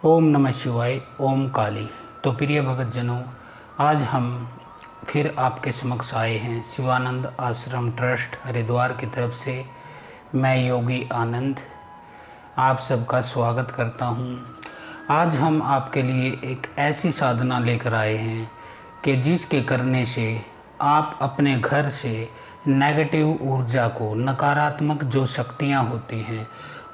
ओम नमः शिवाय। ओम काली। तो प्रिय भगतजनों, आज हम फिर आपके समक्ष आए हैं शिवानंद आश्रम ट्रस्ट हरिद्वार की तरफ से। मैं योगी आनंद आप सबका स्वागत करता हूं। आज हम आपके लिए एक ऐसी साधना लेकर आए हैं कि जिसके करने से आप अपने घर से नेगेटिव ऊर्जा को, नकारात्मक जो शक्तियां होती हैं,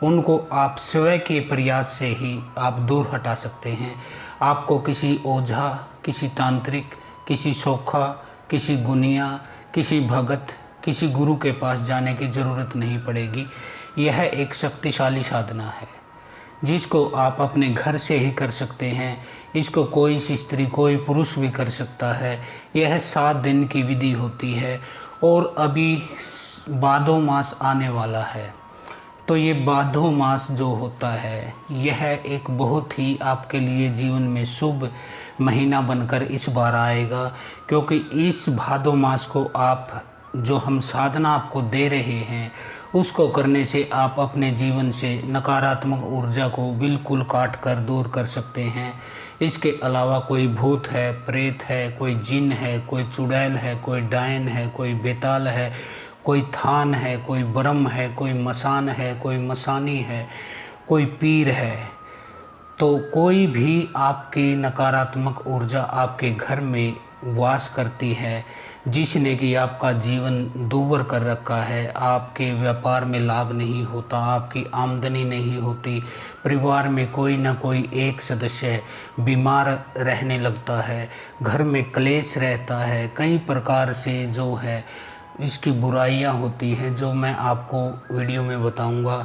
उनको आप स्वयं के प्रयास से ही आप दूर हटा सकते हैं। आपको किसी ओझा, किसी तांत्रिक, किसी सोखा, किसी गुनिया, किसी भगत, किसी गुरु के पास जाने की ज़रूरत नहीं पड़ेगी। यह एक शक्तिशाली साधना है जिसको आप अपने घर से ही कर सकते हैं। इसको कोई स्त्री, कोई पुरुष भी कर सकता है। यह 7 दिन की विधि होती है और अभी भादो मास आने वाला है। तो ये भादो मास जो होता है, यह एक बहुत ही आपके लिए जीवन में शुभ महीना बनकर इस बार आएगा, क्योंकि इस भादो मास को आप जो हम साधना आपको दे रहे हैं, उसको करने से आप अपने जीवन से नकारात्मक ऊर्जा को बिल्कुल काट कर दूर कर सकते हैं। इसके अलावा कोई भूत है, प्रेत है, कोई जिन है, कोई चुड़ैल है, कोई डायन है, कोई बेताल है, कोई थान है, कोई ब्रह्म है, कोई मसान है, कोई मसानी है, कोई पीर है, तो कोई भी आपकी नकारात्मक ऊर्जा आपके घर में वास करती है, जिसने कि आपका जीवन दूभर कर रखा है। आपके व्यापार में लाभ नहीं होता, आपकी आमदनी नहीं होती, परिवार में कोई ना कोई एक सदस्य बीमार रहने लगता है, घर में क्लेश रहता है, कई प्रकार से जो है इसकी बुराइयां होती हैं, जो मैं आपको वीडियो में बताऊंगा।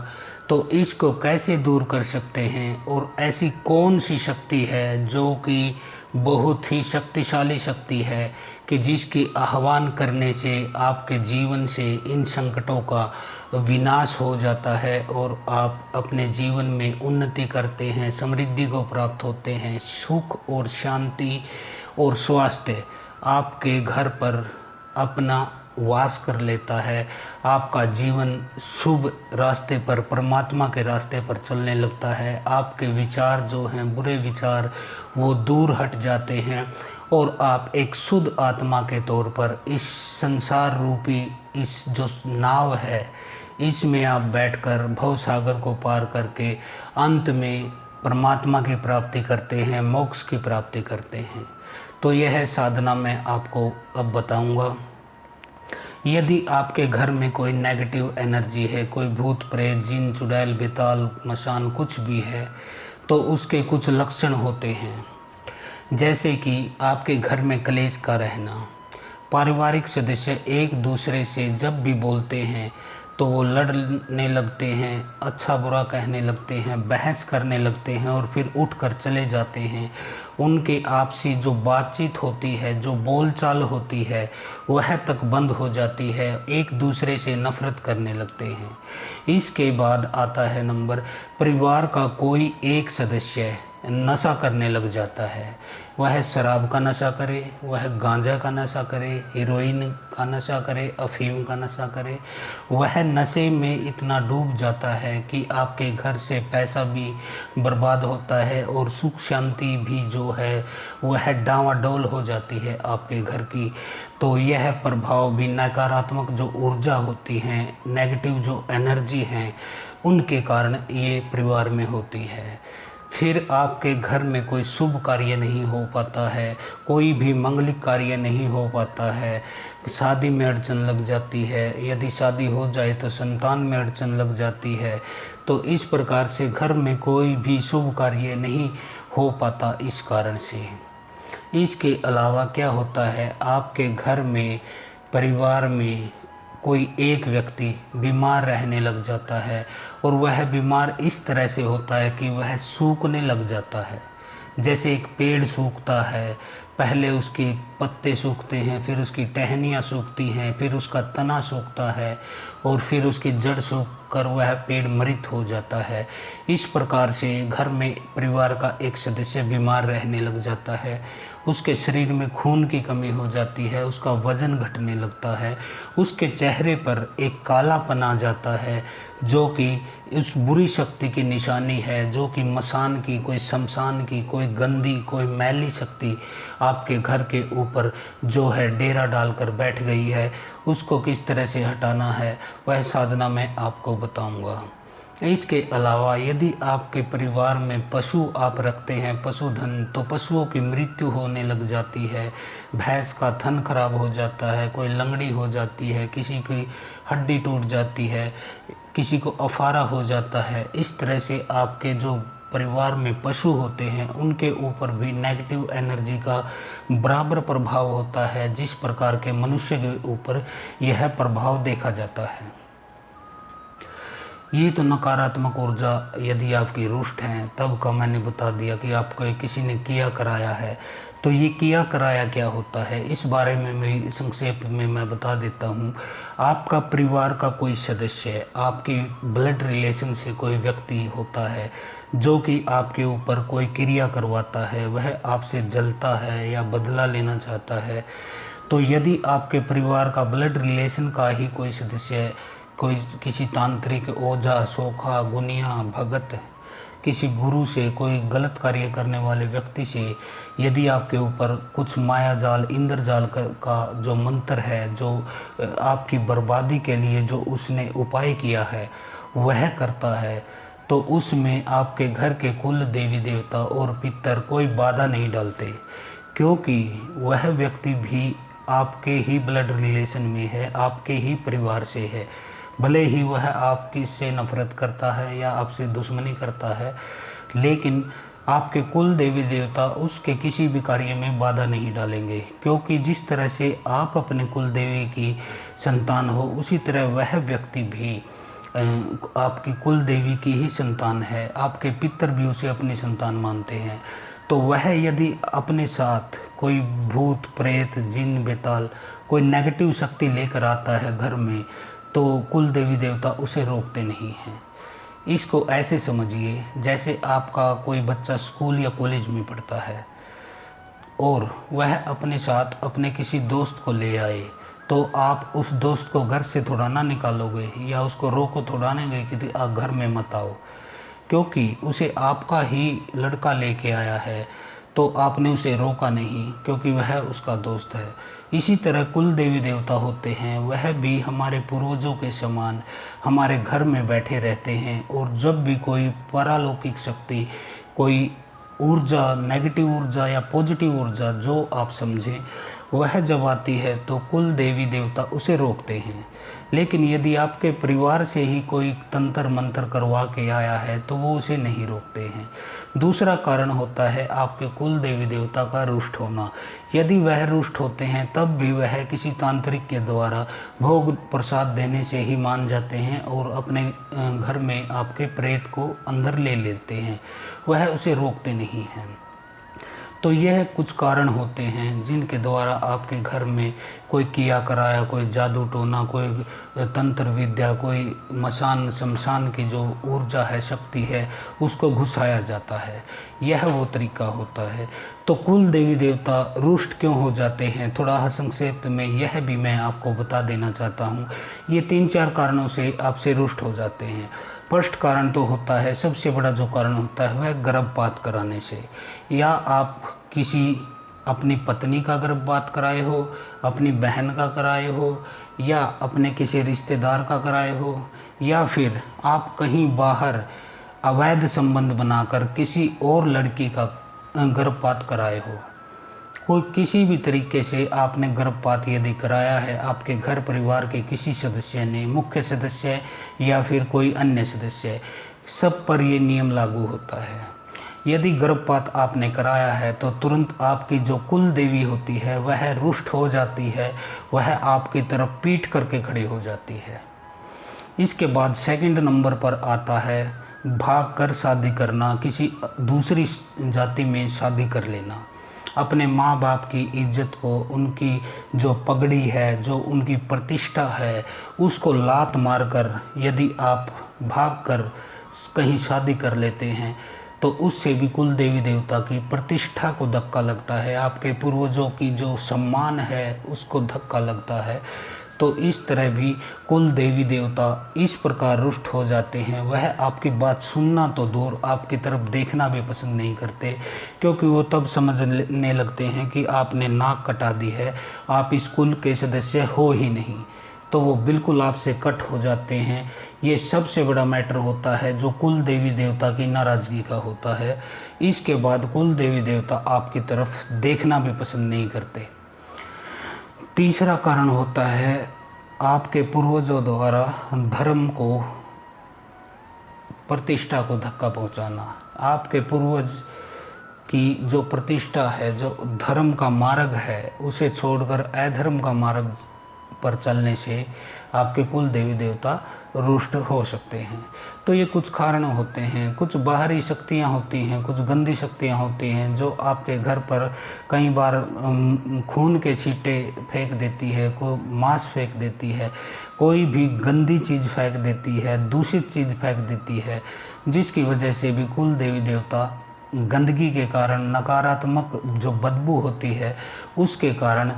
तो इसको कैसे दूर कर सकते हैं और ऐसी कौन सी शक्ति है जो कि बहुत ही शक्तिशाली शक्ति है कि जिसकी आह्वान करने से आपके जीवन से इन संकटों का विनाश हो जाता है और आप अपने जीवन में उन्नति करते हैं, समृद्धि को प्राप्त होते हैं, सुख और शांति और स्वास्थ्य आपके घर पर अपना वास कर लेता है। आपका जीवन शुभ रास्ते पर, परमात्मा के रास्ते पर चलने लगता है। आपके विचार जो हैं, बुरे विचार, वो दूर हट जाते हैं और आप एक शुद्ध आत्मा के तौर पर इस संसार रूपी इस जो नाव है, इसमें आप बैठकर भव सागर को पार करके अंत में परमात्मा की प्राप्ति करते हैं, मोक्ष की प्राप्ति करते हैं। तो यह साधना मैं आपको अब बताऊंगा। यदि आपके घर में कोई नेगेटिव एनर्जी है, कोई भूत प्रेत, जिन, चुड़ैल, बेताल, मशान कुछ भी है, तो उसके कुछ लक्षण होते हैं। जैसे कि आपके घर में क्लेश का रहना, पारिवारिक सदस्य एक दूसरे से जब भी बोलते हैं तो वो लड़ने लगते हैं, अच्छा बुरा कहने लगते हैं, बहस करने लगते हैं और फिर उठकर चले जाते हैं। उनके आपसी जो बातचीत होती है, जो बोलचाल होती है, वह तक बंद हो जाती है, एक दूसरे से नफरत करने लगते हैं। इसके बाद आता है नंबर, परिवार का कोई एक सदस्य नशा करने लग जाता है। वह शराब का नशा करे, वह गांजा का नशा करे, हीरोइन का नशा करे, अफीम का नशा करे। वह नशे में इतना डूब जाता है कि आपके घर से पैसा भी बर्बाद होता है और सुख शांति भी जो है वह डावाडोल हो जाती है आपके घर की। तो यह प्रभाव भी नकारात्मक जो ऊर्जा होती हैं, नेगेटिव जो एनर्जी हैं, उनके कारण ये परिवार में होती है। फिर आपके घर में कोई शुभ कार्य नहीं हो पाता है, कोई भी मंगलिक कार्य नहीं हो पाता है, शादी में अड़चन लग जाती है, यदि शादी हो जाए तो संतान में अड़चन लग जाती है। तो इस प्रकार से घर में कोई भी शुभ कार्य नहीं हो पाता इस कारण से। इसके अलावा क्या होता है, आपके घर में, परिवार में कोई एक व्यक्ति बीमार रहने लग जाता है और वह बीमार इस तरह से होता है कि वह सूखने लग जाता है। जैसे एक पेड़ सूखता है, पहले उसके पत्ते सूखते हैं, फिर उसकी टहनियाँ सूखती हैं, फिर उसका तना सूखता है और फिर उसकी जड़ सूख कर वह पेड़ मृत हो जाता है। इस प्रकार से घर में परिवार का एक सदस्य बीमार रहने लग जाता है, उसके शरीर में खून की कमी हो जाती है, उसका वजन घटने लगता है, उसके चेहरे पर एक कालापन आ जाता है जो कि उस बुरी शक्ति की निशानी है, जो कि मसान की, कोई शमशान की, कोई गंदी, कोई मैली शक्ति आपके घर के ऊपर जो है डेरा डालकर बैठ गई है। उसको किस तरह से हटाना है वह साधना मैं आपको बताऊंगा। इसके अलावा यदि आपके परिवार में पशु आप रखते हैं, पशुधन, तो पशुओं की मृत्यु होने लग जाती है, भैंस का थन खराब हो जाता है, कोई लंगड़ी हो जाती है, किसी की हड्डी टूट जाती है, किसी को अफारा हो जाता है। इस तरह से आपके जो परिवार में पशु होते हैं उनके ऊपर भी नेगेटिव एनर्जी का बराबर प्रभाव होता है, जिस प्रकार के मनुष्य के ऊपर यह प्रभाव देखा जाता है। ये तो नकारात्मक ऊर्जा यदि आपकी रुष्ट हैं तब का मैंने बता दिया कि आपको किसी ने किया कराया है। तो ये किया कराया क्या होता है इस बारे में मैं संक्षेप में मैं बता देता हूँ। आपका परिवार का कोई सदस्य, आपकी ब्लड रिलेशन से कोई व्यक्ति होता है जो कि आपके ऊपर कोई क्रिया करवाता है, वह आपसे जलता है या बदला लेना चाहता है। तो यदि आपके परिवार का ब्लड रिलेशन का ही कोई सदस्य कोई किसी तांत्रिक, ओझा, सोखा, गुनिया, भगत, किसी गुरु से, कोई गलत कार्य करने वाले व्यक्ति से यदि आपके ऊपर कुछ माया जाल, इंद्रजाल का जो मंत्र है, जो आपकी बर्बादी के लिए जो उसने उपाय किया है वह करता है, तो उसमें आपके घर के कुल देवी देवता और पितर कोई बाधा नहीं डालते, क्योंकि वह व्यक्ति भी आपके ही ब्लड रिलेशन में है, आपके ही परिवार से है। भले ही वह आपकी से नफरत करता है या आपसे दुश्मनी करता है, लेकिन आपके कुल देवी देवता उसके किसी भी कार्य में बाधा नहीं डालेंगे, क्योंकि जिस तरह से आप अपने कुल देवी की संतान हो उसी तरह वह व्यक्ति भी आपकी कुल देवी की ही संतान है। आपके पितर भी उसे अपनी संतान मानते हैं। तो वह यदि अपने साथ कोई भूत, प्रेत, जिन, बेताल, कोई नेगेटिव शक्ति लेकर आता है घर में, तो कुल देवी देवता उसे रोकते नहीं हैं। इसको ऐसे समझिए जैसे आपका कोई बच्चा स्कूल या कॉलेज में पढ़ता है और वह अपने साथ अपने किसी दोस्त को ले आए, तो आप उस दोस्त को घर से थोड़ा ना निकालोगे या उसको रोको थोड़ा नहीं कि आप घर में मत आओ, क्योंकि उसे आपका ही लड़का लेके आया है, तो आपने उसे रोका नहीं क्योंकि वह उसका दोस्त है। इसी तरह कुल देवी देवता होते हैं, वह भी हमारे पूर्वजों के समान हमारे घर में बैठे रहते हैं। और जब भी कोई परालौकिक शक्ति, कोई ऊर्जा, नेगेटिव ऊर्जा या पॉजिटिव ऊर्जा जो आप समझें, वह जब आती है तो कुल देवी देवता उसे रोकते हैं। लेकिन यदि आपके परिवार से ही कोई तंत्र मंत्र करवा के आया है तो वो उसे नहीं रोकते हैं। दूसरा कारण होता है आपके कुल देवी देवता का रुष्ट होना। यदि वह रुष्ट होते हैं तब भी वह किसी तांत्रिक के द्वारा भोग प्रसाद देने से ही मान जाते हैं और अपने घर में आपके प्रेत को अंदर ले लेते हैं, वह उसे रोकते नहीं हैं। तो यह कुछ कारण होते हैं जिनके द्वारा आपके घर में कोई किया कराया, कोई जादू टोना, कोई तंत्र विद्या, कोई मसान शमशान की जो ऊर्जा है, शक्ति है, उसको घुसाया जाता है। यह वो तरीका होता है। तो कुल देवी देवता रुष्ट क्यों हो जाते हैं, थोड़ा संक्षेप में यह भी मैं आपको बता देना चाहता हूँ। ये 3-4 कारणों से आपसे रुष्ट हो जाते हैं। फर्स्ट कारण तो होता है, सबसे बड़ा जो कारण होता है वह गर्भपात कराने से, या आप किसी अपनी पत्नी का गर्भपात कराए हो, अपनी बहन का कराए हो, या अपने किसी रिश्तेदार का कराए हो, या फिर आप कहीं बाहर अवैध संबंध बनाकर किसी और लड़की का गर्भपात कराए हो। कोई किसी भी तरीके से आपने गर्भपात यदि कराया है, आपके घर परिवार के किसी सदस्य ने, मुख्य सदस्य या फिर कोई अन्य सदस्य, सब पर ये नियम लागू होता है। यदि गर्भपात आपने कराया है तो तुरंत आपकी जो कुल देवी होती है वह रुष्ट हो जाती है, वह आपकी तरफ पीठ करके खड़ी हो जाती है। इसके बाद सेकंड नंबर पर आता है भाग कर शादी करना, किसी दूसरी जाति में शादी कर लेना। अपने माँ बाप की इज्जत को, उनकी जो पगड़ी है, जो उनकी प्रतिष्ठा है, उसको लात मारकर यदि आप भागकर कहीं शादी कर लेते हैं तो उससे भी कुल देवी देवता की प्रतिष्ठा को धक्का लगता है, आपके पूर्वजों की जो सम्मान है उसको धक्का लगता है। तो इस तरह भी कुल देवी देवता इस प्रकार रुष्ट हो जाते हैं, वह आपकी बात सुनना तो दूर, आपकी तरफ देखना भी पसंद नहीं करते, क्योंकि वो तब समझने लगते हैं कि आपने नाक कटा दी है, आप इस कुल के सदस्य हो ही नहीं, तो वो बिल्कुल आपसे कट हो जाते हैं। ये सबसे बड़ा मैटर होता है जो कुल देवी देवता की नाराज़गी का होता है। इसके बाद कुल देवी देवता आपकी तरफ देखना भी पसंद नहीं करते। तीसरा कारण होता है आपके पूर्वजों द्वारा धर्म को, प्रतिष्ठा को धक्का पहुंचाना। आपके पूर्वज की जो प्रतिष्ठा है, जो धर्म का मार्ग है, उसे छोड़कर अधर्म का मार्ग पर चलने से आपके कुल देवी देवता रुष्ट हो सकते हैं। तो ये कुछ कारण होते हैं। कुछ बाहरी शक्तियाँ होती हैं, कुछ गंदी शक्तियाँ होती हैं जो आपके घर पर कई बार खून के छींटे फेंक देती है, कोई मांस फेंक देती है, कोई भी गंदी चीज़ फेंक देती है, दूषित चीज़ फेंक देती है, जिसकी वजह से भी कुल देवी देवता गंदगी के कारण, नकारात्मक जो बदबू होती है उसके कारण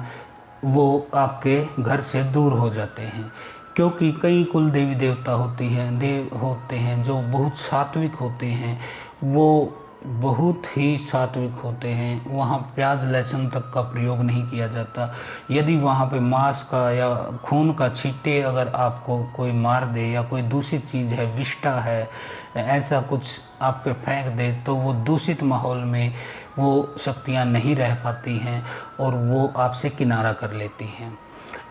वो आपके घर से दूर हो जाते हैं। क्योंकि कई कुल देवी देवता होते हैं जो बहुत सात्विक होते हैं, वो बहुत ही सात्विक होते हैं। वहाँ प्याज लहसुन तक का प्रयोग नहीं किया जाता। यदि वहाँ पे मांस का या खून का छींटे अगर आपको कोई मार दे, या कोई दूषित चीज़ है, विष्ठा है, ऐसा कुछ आप पे फेंक दे, तो वो दूषित माहौल में वो शक्तियाँ नहीं रह पाती हैं और वो आपसे किनारा कर लेती हैं।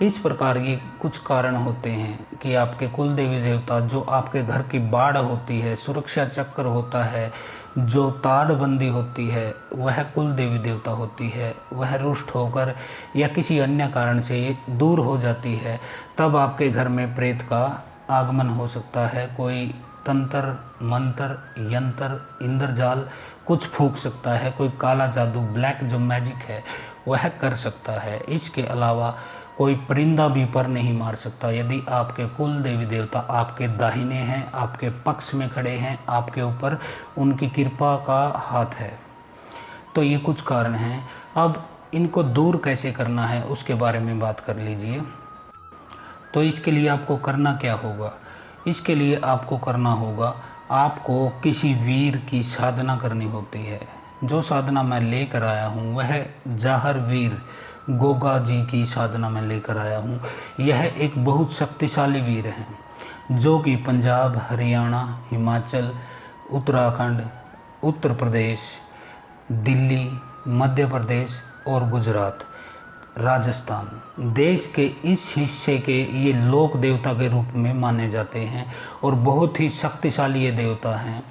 इस प्रकार ये कुछ कारण होते हैं कि आपके कुल देवी देवता, जो आपके घर की बाड़ होती है, सुरक्षा चक्र होता है, जो तारबंदी होती है, वह कुल देवी देवता होती है, वह रुष्ट होकर या किसी अन्य कारण से ये दूर हो जाती है। तब आपके घर में प्रेत का आगमन हो सकता है। कोई तंत्र मंत्र यंत्र इंद्रजाल कुछ फूंक सकता है, कोई काला जादू, ब्लैक जो मैजिक है वह कर सकता है। इसके अलावा कोई परिंदा भी पर नहीं मार सकता यदि आपके कुल देवी देवता आपके दाहिने हैं, आपके पक्ष में खड़े हैं, आपके ऊपर उनकी कृपा का हाथ है। तो ये कुछ कारण हैं। अब इनको दूर कैसे करना है उसके बारे में बात कर लीजिए। तो इसके लिए आपको करना क्या होगा? इसके लिए आपको करना होगा, आपको किसी वीर की साधना करनी होती है। जो साधना मैं लेकर आया हूँ वह जाहर वीर गोगा जी की साधना में लेकर आया हूँ। यह एक बहुत शक्तिशाली वीर हैं जो कि पंजाब, हरियाणा, हिमाचल, उत्तराखंड, उत्तर प्रदेश, दिल्ली, मध्य प्रदेश और गुजरात, राजस्थान देश के इस हिस्से के ये लोक देवता के रूप में माने जाते हैं और बहुत ही शक्तिशाली ये देवता हैं।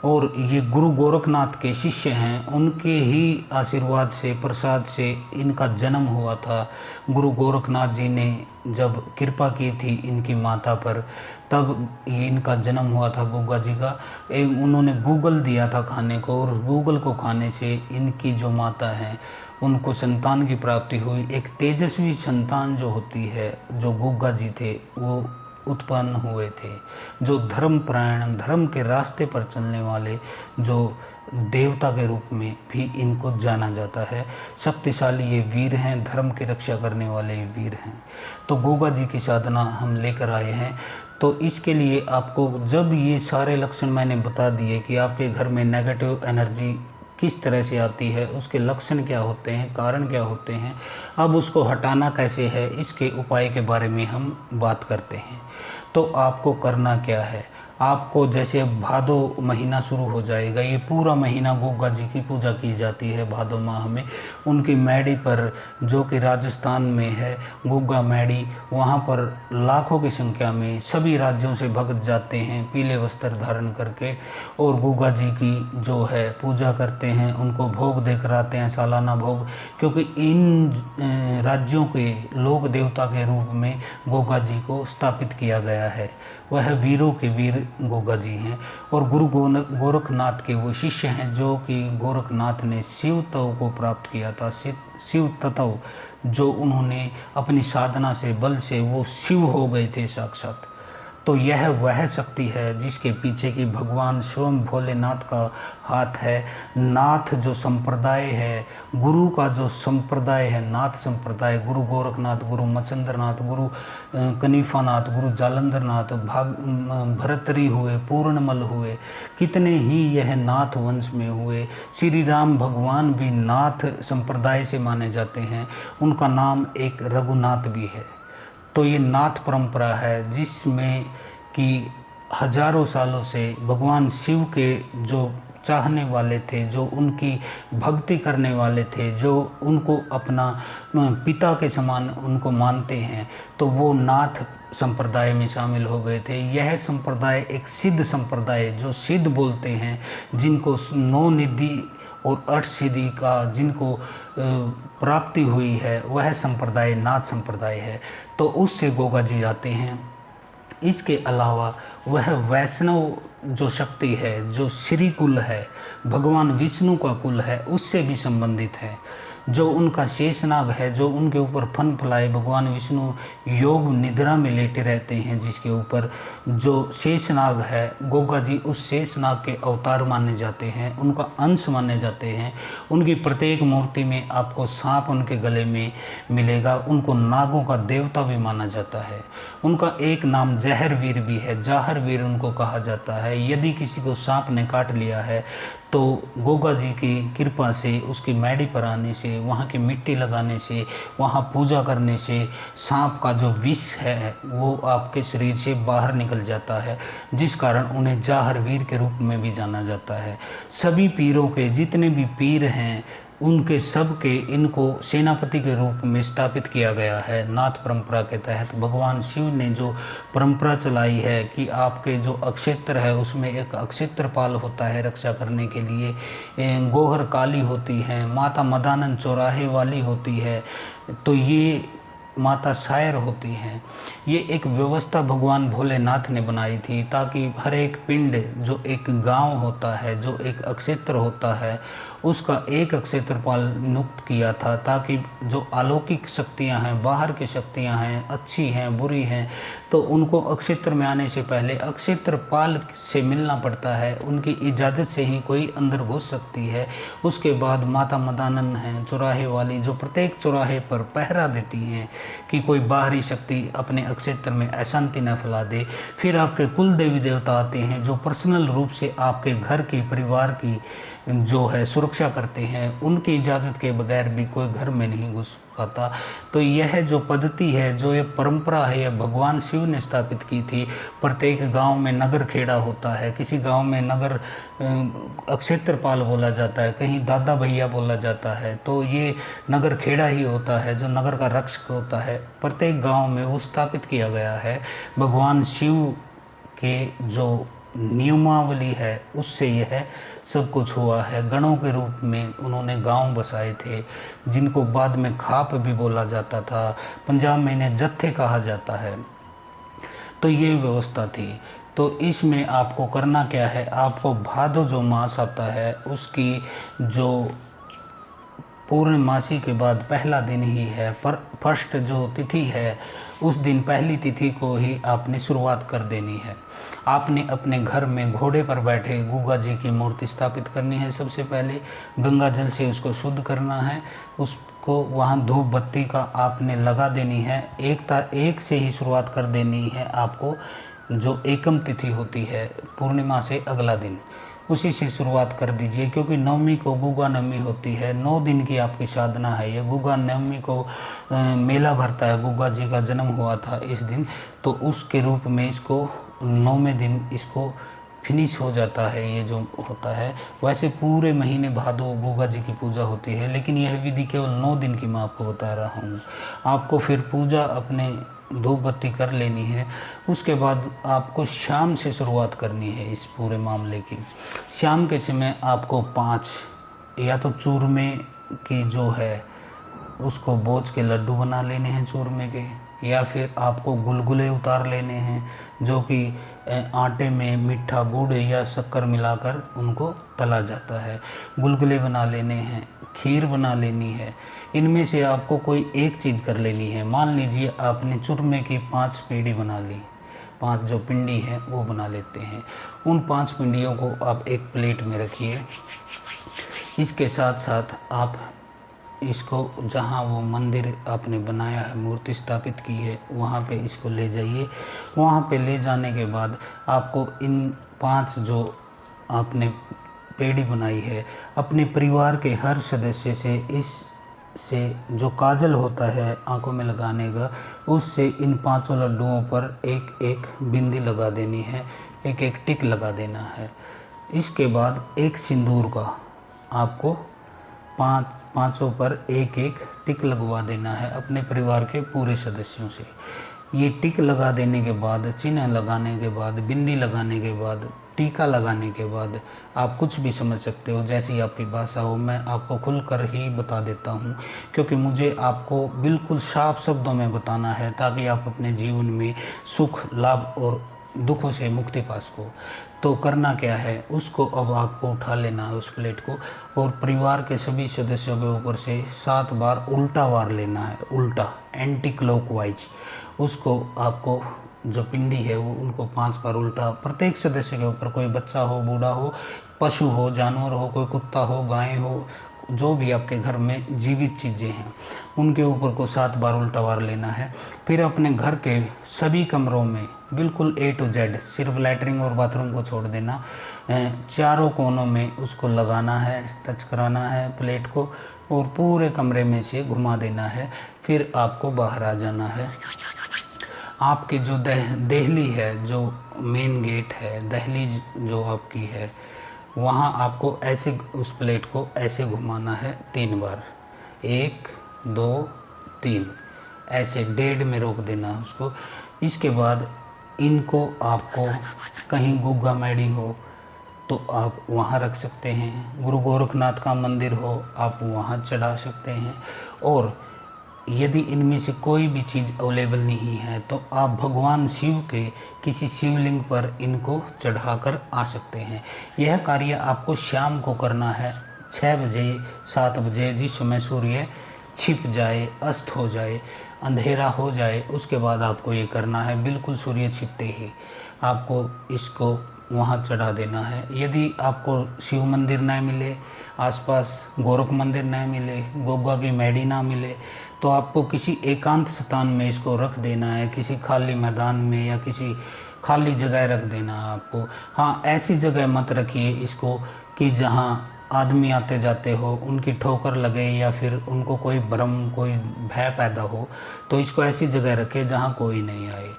और ये गुरु गोरखनाथ के शिष्य हैं, उनके ही आशीर्वाद से, प्रसाद से इनका जन्म हुआ था। गुरु गोरखनाथ जी ने जब कृपा की थी इनकी माता पर, तब ये इनका जन्म हुआ था गोगा जी का। उन्होंने गूगल दिया था खाने को, और गूगल को खाने से इनकी जो माता है उनको संतान की प्राप्ति हुई। एक तेजस्वी संतान जो होती है, जो गोगा जी थे वो उत्पन्न हुए थे, जो धर्मपरायण, धर्म के रास्ते पर चलने वाले, जो देवता के रूप में भी इनको जाना जाता है। शक्तिशाली ये वीर हैं, धर्म की रक्षा करने वाले ये वीर हैं। तो गोगा जी की साधना हम लेकर आए हैं। तो इसके लिए आपको, जब ये सारे लक्षण मैंने बता दिए कि आपके घर में नेगेटिव एनर्जी किस तरह से आती है, उसके लक्षण क्या होते हैं, कारण क्या होते हैं, अब उसको हटाना कैसे है, इसके उपाय के बारे में हम बात करते हैं। तो आपको करना क्या है? आपको जैसे भादो महीना शुरू हो जाएगा, ये पूरा महीना गोगा जी की पूजा की जाती है। भादो माह में उनकी मैडी पर, जो कि राजस्थान में है गोगा मैडी, वहाँ पर लाखों की संख्या में सभी राज्यों से भक्त जाते हैं पीले वस्त्र धारण करके, और गोगा जी की जो है पूजा करते हैं, उनको भोग देकर आते हैं, सालाना भोग। क्योंकि इन राज्यों के लोक देवता के रूप में गोगा जी को स्थापित किया गया है। वह वीरों के वीर गोगा जी हैं और गुरु गोरखनाथ के वो शिष्य हैं जो कि गोरखनाथ ने शिव तत्व को प्राप्त किया था। शिव तत्व जो उन्होंने अपनी साधना से, बल से वो शिव हो गए थे साक्षात। तो यह वह शक्ति है जिसके पीछे की भगवान स्वयं भोलेनाथ का हाथ है। नाथ जो संप्रदाय है, गुरु का जो संप्रदाय है, नाथ संप्रदाय, गुरु गोरखनाथ, गुरु मचंद्रनाथ, गुरु कनीफानाथ, गुरु जालंधरनाथ, भरतरी हुए, पूर्णमल हुए, कितने ही यह नाथ वंश में हुए। श्री राम भगवान भी नाथ संप्रदाय से माने जाते हैं, उनका नाम एक रघुनाथ भी है। तो ये नाथ परंपरा है जिसमें कि हजारों सालों से भगवान शिव के जो चाहने वाले थे, जो उनकी भक्ति करने वाले थे, जो उनको अपना पिता के समान उनको मानते हैं, तो वो नाथ संप्रदाय में शामिल हो गए थे। यह संप्रदाय एक सिद्ध संप्रदाय, जो सिद्ध बोलते हैं, जिनको 9 निधि और 8 सिद्धि का जिनको प्राप्ति हुई है, वह संप्रदाय नाथ संप्रदाय है। तो उससे गोगा जी आते हैं। इसके अलावा वह वैष्णव जो शक्ति है, जो श्री कुल है, भगवान विष्णु का कुल है, उससे भी संबंधित है। जो उनका शेषनाग है, जो उनके ऊपर फन फलाए, भगवान विष्णु योग निद्रा में लेटे रहते हैं, जिसके ऊपर जो शेषनाग है, गोगा जी उस शेषनाग के अवतार माने जाते हैं, उनका अंश माने जाते हैं। उनकी प्रत्येक मूर्ति में आपको सांप उनके गले में मिलेगा। उनको नागों का देवता भी माना जाता है। उनका एक नाम जहर वीर भी है, जाहर वीर उनको कहा जाता है। यदि किसी को सांप ने काट लिया है तो गोगा जी की कृपा से, उसकी मैडी पर आने से, वहाँ की मिट्टी लगाने से, वहाँ पूजा करने से सांप का जो विष है वो आपके शरीर से बाहर निकल जाता है, जिस कारण उन्हें जाहर वीर के रूप में भी जाना जाता है। सभी पीरों के जितने भी पीर हैं उनके सब के इनको सेनापति के रूप में स्थापित किया गया है। नाथ परंपरा के तहत भगवान शिव ने जो परंपरा चलाई है कि आपके जो अक्षेत्र है उसमें एक अक्षेत्रपाल होता है रक्षा करने के लिए, गोहर काली होती है, माता मदानन चौराहे वाली होती है, तो ये माता शायर होती हैं। ये एक व्यवस्था भगवान भोलेनाथ ने बनाई थी ताकि हर एक पिंड जो एक गांव होता है, जो एक अक्षेत्र होता है, उसका एक अक्षेत्रपाल नियुक्त किया था, ताकि जो अलौकिक शक्तियां हैं, बाहर की शक्तियां हैं, अच्छी हैं, बुरी हैं, तो उनको अक्षेत्र में आने से पहले अक्षेत्रपाल से मिलना पड़ता है। उनकी इजाज़त से ही कोई अंदर घुस सकती है। उसके बाद माता मदानन हैं चौराहे वाली, जो प्रत्येक चौराहे पर पहरा देती हैं कि कोई बाहरी शक्ति अपने अक्षेत्र में अशांति न फैला दे। फिर आपके कुल देवी देवता आते हैं जो पर्सनल रूप से आपके घर की, परिवार की जो है सुरक्षा करते हैं। उनकी इजाज़त के बगैर भी कोई घर में नहीं घुस पाता। तो यह जो पद्धति है, जो ये परंपरा है, यह भगवान शिव ने स्थापित की थी। प्रत्येक गांव में नगर खेड़ा होता है, किसी गांव में नगर अक्षेत्रपाल बोला जाता है, कहीं दादा भैया बोला जाता है, तो ये नगर खेड़ा ही होता है जो नगर का रक्षक होता है। प्रत्येक गांव में वो स्थापित किया गया है। भगवान शिव के जो नियमावली है उससे यह सब कुछ हुआ है। गणों के रूप में उन्होंने गांव बसाए थे, जिनको बाद में खाप भी बोला जाता था। पंजाब में इन्हें जत्थे कहा जाता है। तो ये व्यवस्था थी। तो इसमें आपको करना क्या है, आपको भादो जो मास आता है उसकी जो पूर्णमासी के बाद पहला दिन ही है, पर फर्स्ट जो तिथि है उस दिन, पहली तिथि को ही आपने शुरुआत कर देनी है। आपने अपने घर में घोड़े पर बैठे गोगा जी की मूर्ति स्थापित करनी है। सबसे पहले गंगा जल से उसको शुद्ध करना है, उसको वहाँ धूप बत्ती का आपने लगा देनी है। एक से ही शुरुआत कर देनी है आपको। जो एकम तिथि होती है पूर्णिमा से अगला दिन, उसी से शुरुआत कर दीजिए, क्योंकि नवमी को गुगा नवमी होती है। 9 दिन की आपकी साधना है। ये गुगा नवमी को मेला भरता है, गुगा जी का जन्म हुआ था इस दिन, तो उसके रूप में इसको 9वें दिन इसको फिनिश हो जाता है। ये जो होता है, वैसे पूरे महीने भादो गुगा जी की पूजा होती है, लेकिन यह विधि केवल 9 दिन की मैं आपको बता रहा हूँ। आपको फिर पूजा अपने धूप बत्ती कर लेनी है। उसके बाद आपको शाम से शुरुआत करनी है इस पूरे मामले की। शाम के समय आपको 5 या तो चूरमे की जो है उसको बोझ के लड्डू बना लेने हैं चूरमे के, या फिर आपको गुलगुले उतार लेने हैं, जो कि आटे में मीठा गुड़ या शक्कर मिलाकर उनको तला जाता है। गुलगुले बना लेने हैं, खीर बना लेनी है। इनमें से आपको कोई एक चीज़ कर लेनी है। मान लीजिए आपने चूरमे की 5 पेड़ी बना ली, 5 जो पिंडी है वो बना लेते हैं। उन 5 पिंडियों को आप एक प्लेट में रखिए। इसके साथ साथ आप इसको जहाँ वो मंदिर आपने बनाया है, मूर्ति स्थापित की है, वहाँ पे इसको ले जाइए। वहाँ पे ले जाने के बाद आपको इन 5 जो आपने पेड़ी बनाई है, अपने परिवार के हर सदस्य से इससे जो काजल होता है आंखों में लगाने का, उससे इन 5 लड्डुओं पर एक एक बिंदी लगा देनी है, एक एक टिक लगा देना है। इसके बाद एक सिंदूर का आपको पाँचों पर एक एक टिक लगवा देना है अपने परिवार के पूरे सदस्यों से। ये टिक लगा देने के बाद, चिन्ह लगाने के बाद, बिंदी लगाने के बाद, टीका लगाने के बाद आप कुछ भी समझ सकते हो, जैसी आपकी भाषा हो। मैं आपको खुलकर ही बता देता हूँ, क्योंकि मुझे आपको बिल्कुल साफ शब्दों में बताना है, ताकि आप अपने जीवन में सुख, लाभ और दुखों से मुक्ति पा सको। तो करना क्या है, उसको अब आपको उठा लेना है उस प्लेट को, और परिवार के सभी सदस्यों के ऊपर से 7 बार उल्टा वार लेना है, उल्टा, एंटी क्लॉकवाइज। उसको आपको जो पिंडी है वो उनको 5 बार उल्टा, प्रत्येक सदस्य के ऊपर, कोई बच्चा हो, बूढ़ा हो, पशु हो, जानवर हो, कोई कुत्ता हो, गाय हो, जो भी आपके घर में जीवित चीज़ें हैं उनके ऊपर को 7 बार उल्टा वार लेना है। फिर अपने घर के सभी कमरों में बिल्कुल A to Z, सिर्फ लैटरिन और बाथरूम को छोड़ देना, चारों कोनों में उसको लगाना है, टच कराना है प्लेट को, और पूरे कमरे में से घुमा देना है। फिर आपको बाहर आ जाना है। आपकी जो दहली है, जो मेन गेट है, दहली जो आपकी है, वहाँ आपको ऐसे उस प्लेट को ऐसे घुमाना है 3 बार, 1 2 3, ऐसे डेढ़ में रोक देना उसको। इसके बाद इनको आपको कहीं गुग्गा मैडी हो तो आप वहाँ रख सकते हैं, गुरु गोरखनाथ का मंदिर हो आप वहाँ चढ़ा सकते हैं, और यदि इनमें से कोई भी चीज़ अवेलेबल नहीं है तो आप भगवान शिव के किसी शिवलिंग पर इनको चढ़ाकर आ सकते हैं। यह कार्य आपको शाम को करना है, 6 बजे 7 बजे, जिस समय सूर्य छिप जाए, अस्त हो जाए, अंधेरा हो जाए, उसके बाद आपको ये करना है। बिल्कुल सूर्य छिपते ही आपको इसको वहाँ चढ़ा देना है। यदि आपको शिव मंदिर ना मिले, आसपास गोरख मंदिर ना मिले, गोगा की मैडी ना मिले, तो आपको किसी एकांत स्थान में इसको रख देना है, किसी खाली मैदान में या किसी खाली जगह रख देना है आपको। हाँ, ऐसी जगह मत रखिए इसको कि जहाँ आदमी आते जाते हो, उनकी ठोकर लगे या फिर उनको कोई भ्रम, कोई भय पैदा हो, तो इसको ऐसी जगह रखें जहाँ कोई नहीं आए।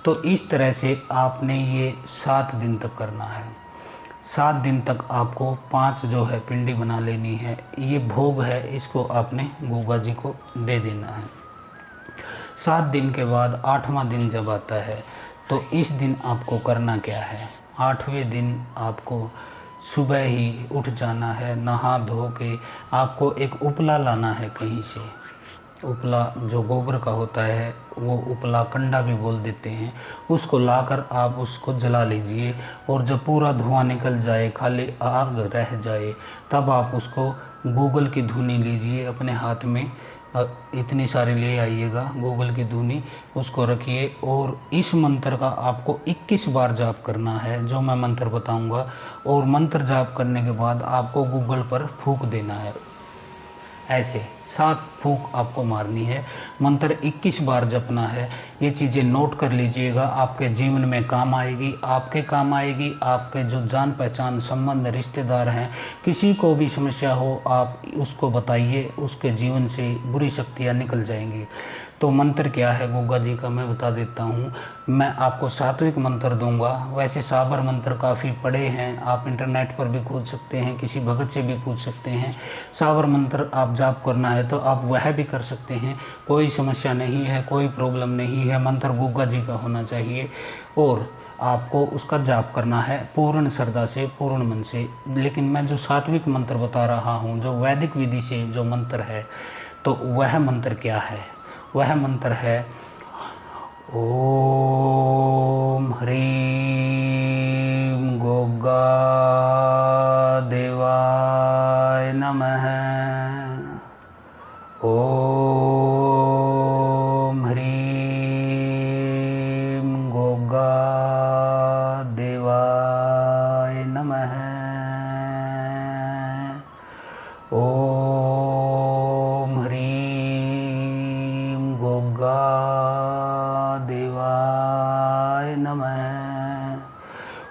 तो इस तरह से आपने ये 7 दिन तक करना है। 7 दिन तक आपको 5 जो है पिंडी बना लेनी है। ये भोग है, इसको आपने गोगा जी को दे देना है। 7 दिन के बाद 8वां दिन जब आता है तो इस दिन आपको करना क्या है, 8वें दिन आपको सुबह ही उठ जाना है, नहा धो के आपको एक उपला लाना है कहीं से। उपला जो गोबर का होता है, वो उपला कंडा भी बोल देते हैं, उसको लाकर आप उसको जला लीजिए, और जब पूरा धुआं निकल जाए, खाली आग रह जाए, तब आप उसको गूगल की धुनी लीजिए अपने हाथ में, इतनी सारी ले आइएगा गूगल की धुनी, उसको रखिए, और इस मंत्र का आपको 21 बार जाप करना है, जो मैं मंत्र बताऊंगा। और मंत्र जाप करने के बाद आपको गूगल पर फूंक देना है, ऐसे 7 फूंक आपको मारनी है। मंत्र 21 बार जपना है। ये चीज़ें नोट कर लीजिएगा, आपके जीवन में काम आएगी, आपके काम आएगी। आपके जो जान पहचान संबंध रिश्तेदार हैं, किसी को भी समस्या हो आप उसको बताइए, उसके जीवन से बुरी शक्तियाँ निकल जाएंगी। तो मंत्र क्या है गोगा जी का मैं बता देता हूँ। मैं आपको सात्विक मंत्र दूंगा। वैसे साबर मंत्र काफ़ी पड़े हैं, आप इंटरनेट पर भी खोज सकते हैं, किसी भगत से भी पूछ सकते हैं। साबर मंत्र आप जाप करना है तो आप वह भी कर सकते हैं, कोई समस्या नहीं है, कोई प्रॉब्लम नहीं है। मंत्र गोगा जी का होना चाहिए और आपको उसका जाप करना है पूर्ण श्रद्धा से, पूर्ण मन से। लेकिन मैं जो सात्विक मंत्र बता रहा हूँ, जो वैदिक विधि से जो मंत्र है, तो वह मंत्र क्या है? वह मंत्र है ओम ह्रीं गोगा देवाय नमः। ओम ह्रीं गोगा देवाय नमः। ओम ह्रीं गोगा देवाय नमः।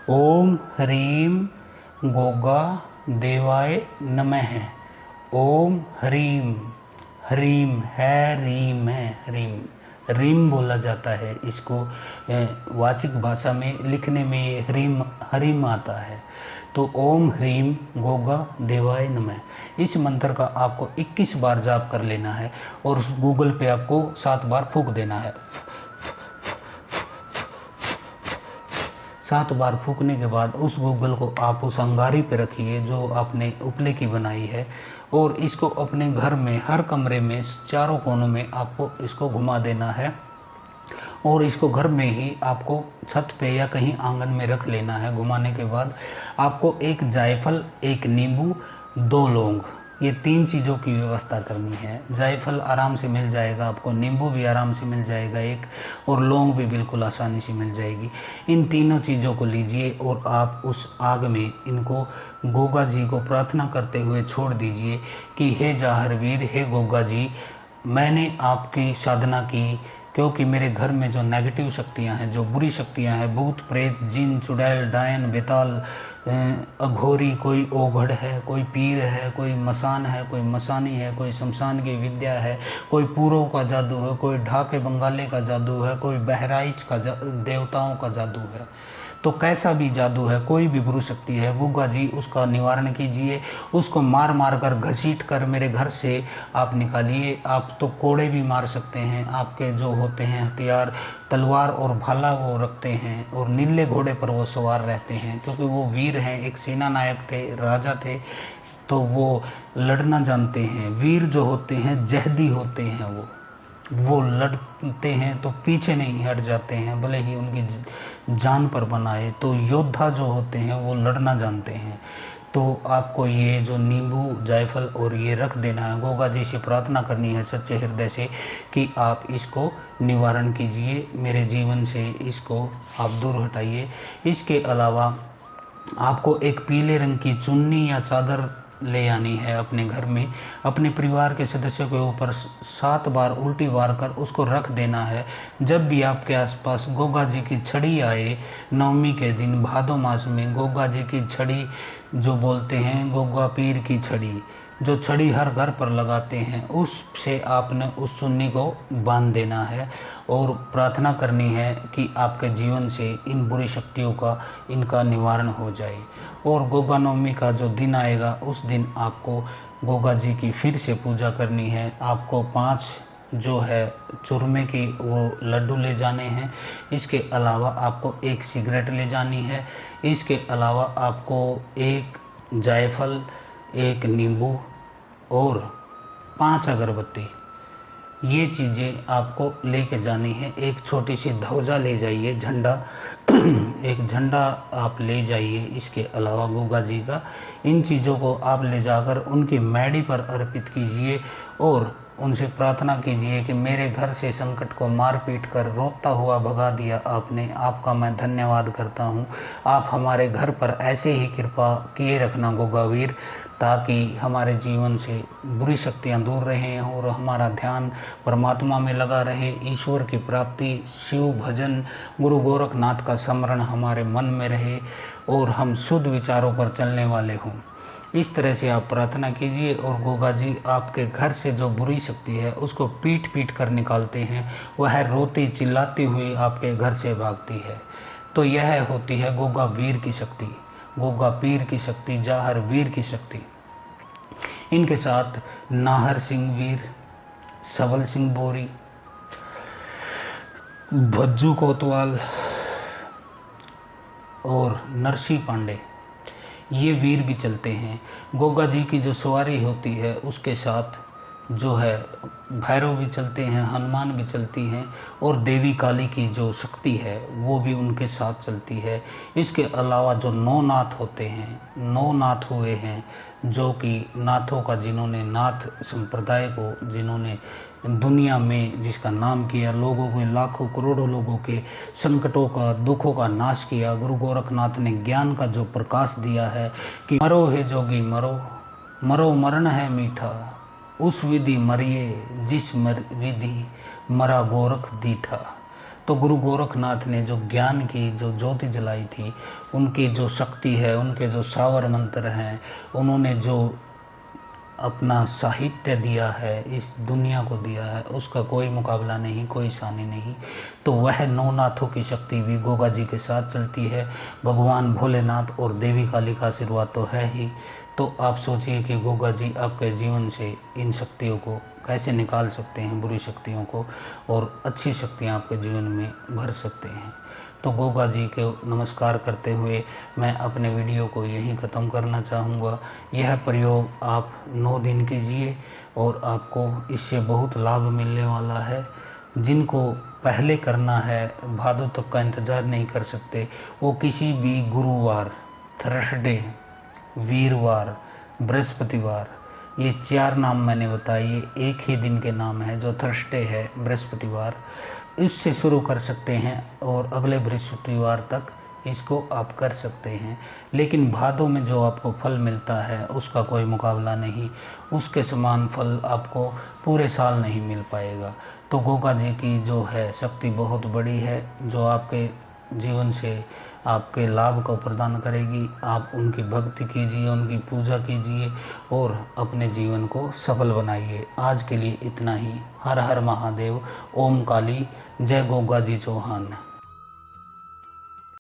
ओम ह्रीं गोगा देवाय नमः। ओम ह्रीं, ह्रीं है, रीम है, रीम रीम बोला जाता है इसको। वाचिक भाषा में लिखने में ये ह्रीम हरीम आता है। तो ओम ह्रीं गोगा देवाय नमः, इस मंत्र का आपको 21 बार जाप कर लेना है और उस गूगल पे आपको 7 बार फूंक देना है। 7 बार फूंकने के बाद उस गूगल को आप उस अंगारी पे रखिए जो आपने उपले की बनाई है, और इसको अपने घर में हर कमरे में चारों कोनों में आपको इसको घुमा देना है। और इसको घर में ही आपको छत पे या कहीं आंगन में रख लेना है। घुमाने के बाद आपको एक जायफल, एक नींबू, 2 लौंग, ये 3 चीज़ों की व्यवस्था करनी है। जायफल आराम से मिल जाएगा आपको, नींबू भी आराम से मिल जाएगा एक, और लौंग भी बिल्कुल आसानी से मिल जाएगी। इन तीनों चीज़ों को लीजिए और आप उस आग में इनको गोगा जी को प्रार्थना करते हुए छोड़ दीजिए कि हे जाहरवीर, हे गोगा जी, मैंने आपकी साधना की, क्योंकि मेरे घर में जो नेगेटिव शक्तियां हैं, जो बुरी शक्तियां हैं, भूत प्रेत, जिन, चुड़ैल, डायन, बेताल, अघोरी, कोई ओघड़ है, कोई पीर है, कोई मसान है, कोई मसानी है, कोई शमशान की विद्या है, कोई पूरों का जादू है, कोई ढाके बंगाले का जादू है, कोई बहराइच का देवताओं का जादू है। तो कैसा भी जादू है, कोई भी बुरी शक्ति है, गोगा जी उसका निवारण कीजिए। उसको मार मार कर, घसीट कर मेरे घर से आप निकालिए। आप तो कोड़े भी मार सकते हैं, आपके जो होते हैं हथियार, तलवार और भाला वो रखते हैं, और नीले घोड़े पर वो सवार रहते हैं, क्योंकि वो वीर हैं, एक सेना नायक थे, राजा थे, तो वो लड़ना जानते हैं। वीर जो होते हैं जहदी होते हैं, वो लड़ते हैं तो पीछे नहीं हट जाते हैं, भले ही उनकी जान पर बनाए। तो योद्धा जो होते हैं वो लड़ना जानते हैं। तो आपको ये जो नींबू, जायफल और ये रख देना है, गोगा जी से प्रार्थना करनी है सच्चे हृदय से कि आप इसको निवारण कीजिए, मेरे जीवन से इसको आप दूर हटाइए। इसके अलावा आपको एक पीले रंग की चुन्नी या चादर ले आनी है अपने घर में, अपने परिवार के सदस्यों के ऊपर 7 बार उल्टी वार कर उसको रख देना है। जब भी आपके आसपास गोगा जी की छड़ी आए, नवमी के दिन भादो मास में गोगा जी की छड़ी जो बोलते हैं, गोगा पीर की छड़ी, जो छड़ी हर घर पर लगाते हैं, उससे आपने उस चुन्नी को बांध देना है और प्रार्थना करनी है कि आपके जीवन से इन बुरी शक्तियों का, इनका निवारण हो जाए। और गोगा नवमी का जो दिन आएगा उस दिन आपको गोगा जी की फिर से पूजा करनी है। आपको 5 जो है चूरमे की वो लड्डू ले जाने हैं। इसके अलावा आपको 1 सिगरेट ले जानी है। इसके अलावा आपको 1 जायफल, 1 नींबू और 5 अगरबत्ती, ये चीज़ें आपको लेके जानी है। एक छोटी सी ध्वजा ले जाइए, झंडा एक झंडा आप ले जाइए। इसके अलावा गोगा जी का इन चीज़ों को आप ले जाकर उनकी मैडी पर अर्पित कीजिए और उनसे प्रार्थना कीजिए कि मेरे घर से संकट को मार पीट कर रोकता हुआ भगा दिया आपने, आपका मैं धन्यवाद करता हूँ। आप हमारे घर पर ऐसे ही कृपा किए रखना गोगावीर, ताकि हमारे जीवन से बुरी शक्तियाँ दूर रहें और हमारा ध्यान परमात्मा में लगा रहे। ईश्वर की प्राप्ति, शिव भजन, गुरु गोरखनाथ का स्मरण हमारे मन में रहे और हम शुद्ध विचारों पर चलने वाले हों। इस तरह से आप प्रार्थना कीजिए और गोगा जी आपके घर से जो बुरी शक्ति है उसको पीट पीट कर निकालते हैं। वह रोती चिल्लाती हुई आपके घर से भागती है। तो यह होती है गोगा वीर की शक्ति, गोगा पीर की शक्ति, जाहर वीर की शक्ति। इनके साथ नाहर सिंह वीर, सबल सिंह बोरी, भज्जू कोतवाल और नरसी पांडे, ये वीर भी चलते हैं। गोगा जी की जो सवारी होती है उसके साथ जो है भैरव भी चलते हैं, हनुमान भी चलती हैं, और देवी काली की जो शक्ति है वो भी उनके साथ चलती है। इसके अलावा जो 9 नाथ होते हैं, 9 नाथ हुए हैं, जो कि नाथों का, जिन्होंने नाथ संप्रदाय को, जिन्होंने दुनिया में जिसका नाम किया, लोगों के, लाखों करोड़ों लोगों के संकटों का, दुखों का नाश किया। गुरु गोरखनाथ ने ज्ञान का जो प्रकाश दिया है कि मरो हे जोगी मरो, मरो मरण है मीठा, उस विधि मरिए जिस विधि मरा गोरख दीठा। तो गुरु गोरखनाथ ने जो ज्ञान की जो ज्योति जलाई थी, उनकी जो शक्ति है, उनके जो सावर मंत्र हैं, उन्होंने जो अपना साहित्य दिया है, इस दुनिया को दिया है, उसका कोई मुकाबला नहीं, कोई सानी नहीं। तो वह 9 नाथों की शक्ति भी गोगा जी के साथ चलती है। भगवान भोलेनाथ और देवी काली का आशीर्वाद तो है ही। तो आप सोचिए कि गोगा जी आपके जीवन से इन शक्तियों को कैसे निकाल सकते हैं, बुरी शक्तियों को, और अच्छी शक्तियाँ आपके जीवन में भर सकते हैं। तो गोगा जी को नमस्कार करते हुए मैं अपने वीडियो को यहीं ख़त्म करना चाहूँगा। यह प्रयोग आप 9 दिन कीजिए और आपको इससे बहुत लाभ मिलने वाला है। जिनको पहले करना है, भादों तक का इंतज़ार नहीं कर सकते, वो किसी भी गुरुवार, थर्सडे, वीरवार, बृहस्पतिवार, ये 4 नाम मैंने बताए, ये एक ही दिन के नाम है, जो थर्सडे है, बृहस्पतिवार, इससे शुरू कर सकते हैं और अगले बृहस्पतिवार तक इसको आप कर सकते हैं। लेकिन भादों में जो आपको फल मिलता है उसका कोई मुकाबला नहीं, उसके समान फल आपको पूरे साल नहीं मिल पाएगा। तो गोगा जी की जो है शक्ति बहुत बड़ी है, जो आपके जीवन से आपके लाभ को प्रदान करेगी। आप उनकी भक्ति कीजिए, उनकी पूजा कीजिए और अपने जीवन को सफल बनाइए। आज के लिए इतना ही। हर हर महादेव। ओम काली। जय गोगा जी चौहान।